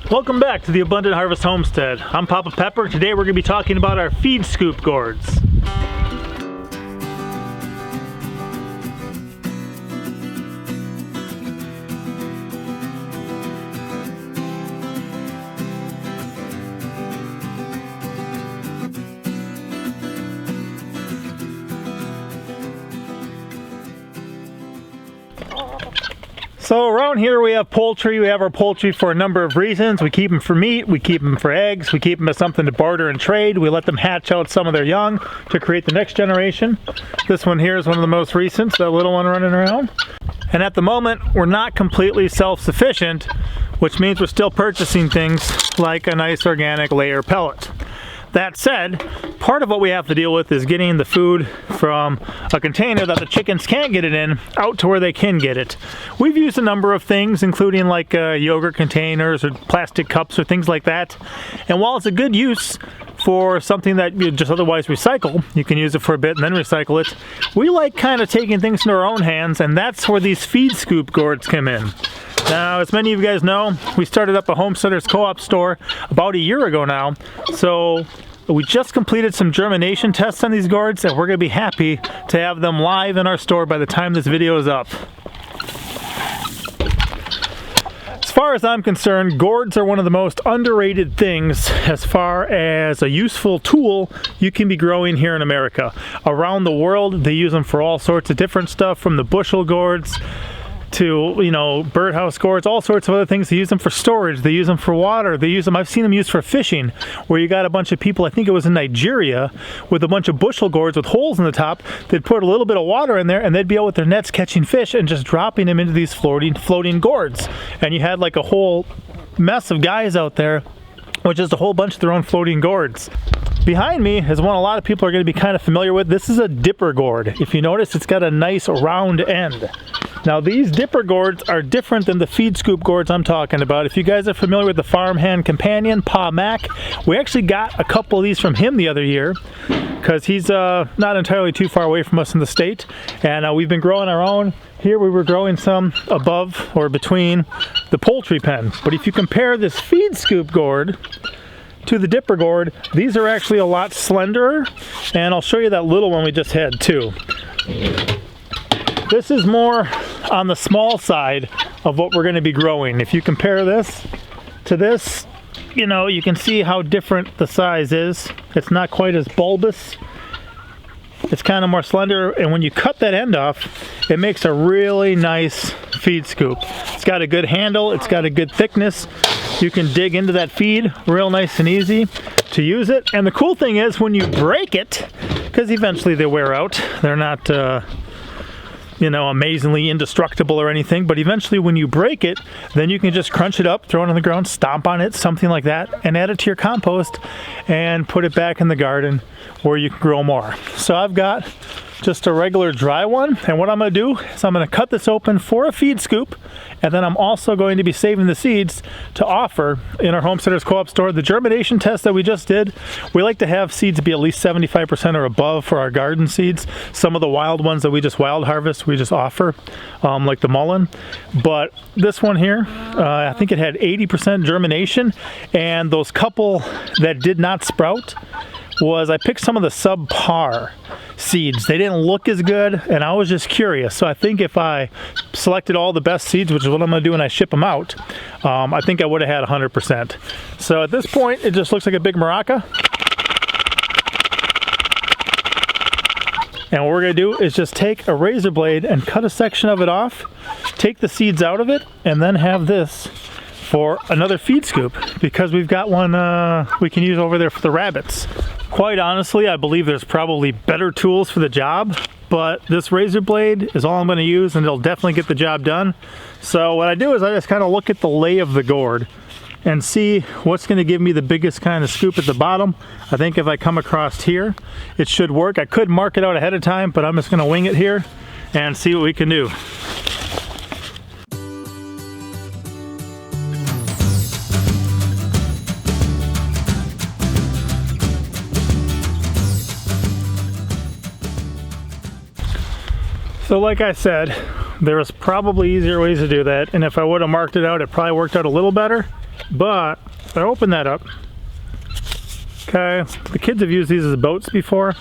Welcome back to the Abundant Harvest Homestead. I'm Papa Pepper. Today we're going to be talking about our feed scoop gourds. So around here we have poultry. We have our poultry for a number of reasons. We keep them for meat, we keep them for eggs, we keep them as something to barter and trade. We let them hatch out some of their young to create the next generation. This one here is one of the most recent, that little one running around. And at the moment, we're not completely self-sufficient, which means we're still purchasing things like a nice organic layer pellet. That said, part of what we have to deal with is getting the food from a container that the chickens can't get it in out to where they can get it. We've used a number of things, including like yogurt containers or plastic cups or things like that. And while it's a good use for something that you just otherwise recycle, you can use it for a bit and then recycle it. We like kind of taking things into our own hands, and that's where these feed scoop gourds come in. Now, as many of you guys know, we started up a Homesteaders Co-op store about a year ago now. So we just completed some germination tests on these gourds, and we're going to be happy to have them live in our store by the time this video is up. As far as I'm concerned, gourds are one of the most underrated things as far as a useful tool you can be growing here in America. Around the world, they use them for all sorts of different stuff, from the bushel gourds to, you know, birdhouse gourds, all sorts of other things. They use them for storage, they use them for water, they use them, I've seen them used for fishing, where you got a bunch of people, I think it was in Nigeria, with a bunch of bushel gourds with holes in the top. They'd put a little bit of water in there and they'd be out with their nets catching fish and just dropping them into these floating gourds. And you had like a whole mess of guys out there with just a whole bunch of their own floating gourds. Behind me is one a lot of people are going to be kind of familiar with. This is a dipper gourd. If you notice, it's got a nice round end. Now, these dipper gourds are different than the feed scoop gourds I'm talking about. If you guys are familiar with the farmhand companion, Pa Mac, we actually got a couple of these from him the other year because he's not entirely too far away from us in the state. And we've been growing our own. Here we were growing some above or between the poultry pen. But if you compare this feed scoop gourd to the dipper gourd, these are actually a lot slenderer, and I'll show you that little one we just had too. This is more on the small side of what we're going to be growing. If you compare this to this, you know, you can see how different the size is. It's not quite as bulbous. It's kind of more slender, and when you cut that end off, it makes a really nice feed scoop. It's got a good handle, it's got a good thickness. You can dig into that feed real nice and easy to use it. And the cool thing is, when you break it, because eventually they wear out, they're not you know, amazingly indestructible or anything, but eventually when you break it, then you can just crunch it up, throw it on the ground, stomp on it, something like that, and add it to your compost and put it back in the garden where you can grow more. So I've got just a regular dry one, and what I'm going to do is I'm going to cut this open for a feed scoop, and then I'm also going to be saving the seeds to offer in our Homesteaders Co-op store. The germination test that we just did, we like to have seeds be at least 75% or above for our garden seeds. Some of the wild ones that we just wild harvest, we just offer, like the mullein. But this one here, I think it had 80% germination, and those couple that did not sprout, I picked some of the subpar seeds. They didn't look as good, and I was just curious. So I think if I selected all the best seeds, which is what I'm going to do when I ship them out, I think I would have had 100%. So at this point, it just looks like a big maraca. And what we're going to do is just take a razor blade and cut a section of it off, take the seeds out of it, and then have this for another feed scoop, because we've got one we can use over there for the rabbits. Quite honestly, I believe there's probably better tools for the job, but this razor blade is all I'm going to use, and it'll definitely get the job done. So what I do is I just kind of look at the lay of the gourd, and see what's going to give me the biggest kind of scoop at the bottom. I think if I come across here, it should work. I could mark it out ahead of time, but I'm just going to wing it here and see what we can do. So like I said, there was probably easier ways to do that, and if I would have marked it out, it probably worked out a little better. But if I open that up, okay, the kids have used these as boats before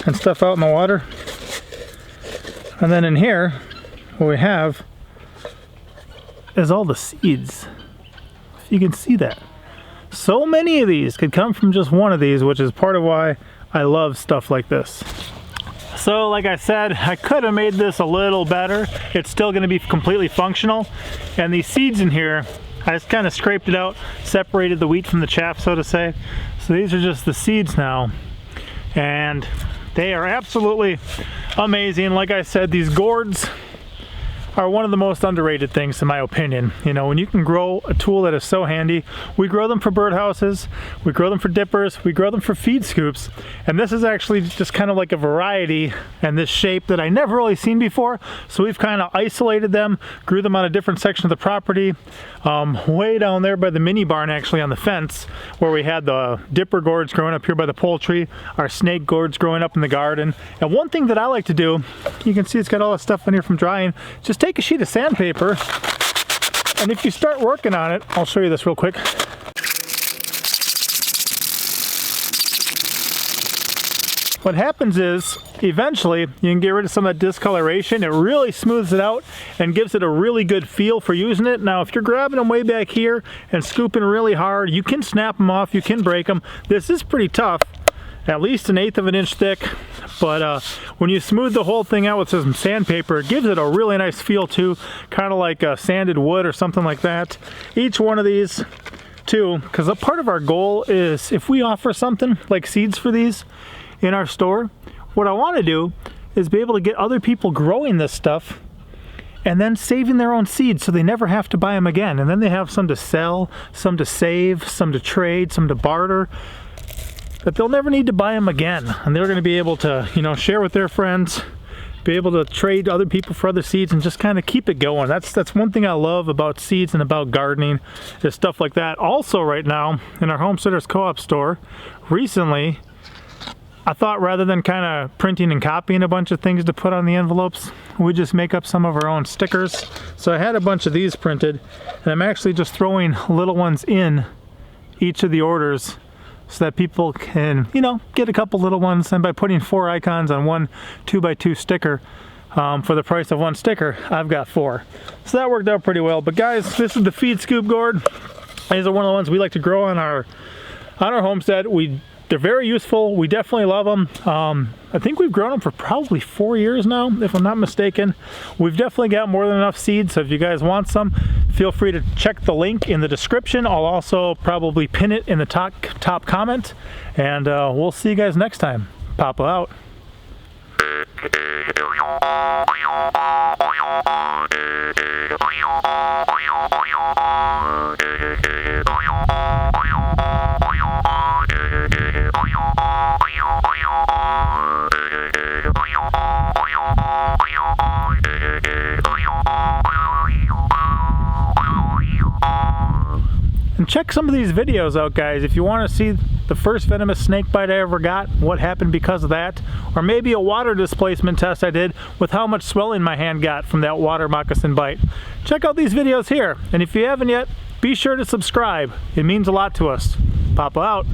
and stuff out in the water. And then in here, what we have is all the seeds. If you can see that. So many of these could come from just one of these, which is part of why I love stuff like this. So like I said, I could have made this a little better. It's still going to be completely functional. And these seeds in here, I just kind of scraped it out, separated the wheat from the chaff, so to say. So these are just the seeds now. And they are absolutely amazing. Like I said, these gourds are one of the most underrated things in my opinion. You know, when you can grow a tool that is so handy. We grow them for birdhouses, we grow them for dippers, we grow them for feed scoops, and this is actually just kind of like a variety and this shape that I never really seen before. So we've kind of isolated them, grew them on a different section of the property, way down there by the mini barn, actually on the fence, where we had the dipper gourds growing up here by the poultry, our snake gourds growing up in the garden. And one thing that I like to do, you can see it's got all the stuff in here from drying, just take a sheet of sandpaper, and if you start working on it, I'll show you this real quick. What happens is, eventually, you can get rid of some of that discoloration. It really smooths it out and gives it a really good feel for using it. Now, if you're grabbing them way back here and scooping really hard, you can snap them off, you can break them. This is pretty tough, at least 1/8 of an inch thick. But when you smooth the whole thing out with some sandpaper, it gives it a really nice feel too, kind of like sanded wood or something like that. Each one of these too, because a part of our goal is if we offer something like seeds for these in our store, what I want to do is be able to get other people growing this stuff and then saving their own seeds so they never have to buy them again. And then they have some to sell, some to save, some to trade, some to barter, that they'll never need to buy them again. And they're going to be able to, you know, share with their friends, be able to trade other people for other seeds and just kind of keep it going. That's one thing I love about seeds and about gardening, is stuff like that. Also right now in our Homesteaders Co-op store, recently, I thought rather than kind of printing and copying a bunch of things to put on the envelopes, we just make up some of our own stickers. So I had a bunch of these printed, and I'm actually just throwing little ones in each of the orders so that people can, you know, get a couple little ones. And by putting 4 icons on one 2x2 sticker, for the price of 1 sticker, I've got 4. So that worked out pretty well. But guys, this is the feed scoop gourd. These are one of the ones we like to grow on our homestead. They're very useful. We definitely love them. I think we've grown them for probably 4 years now, if I'm not mistaken. We've definitely got more than enough seeds, so if you guys want some, feel free to check the link in the description. I'll also probably pin it in the top comment, and we'll see you guys next time. Papa out. And check some of these videos out, guys, if you want to see the first venomous snake bite I ever got, what happened because of that, or maybe a water displacement test I did with how much swelling my hand got from that water moccasin bite. Check out these videos here, and if you haven't yet, be sure to subscribe. It means a lot to us. Papa out.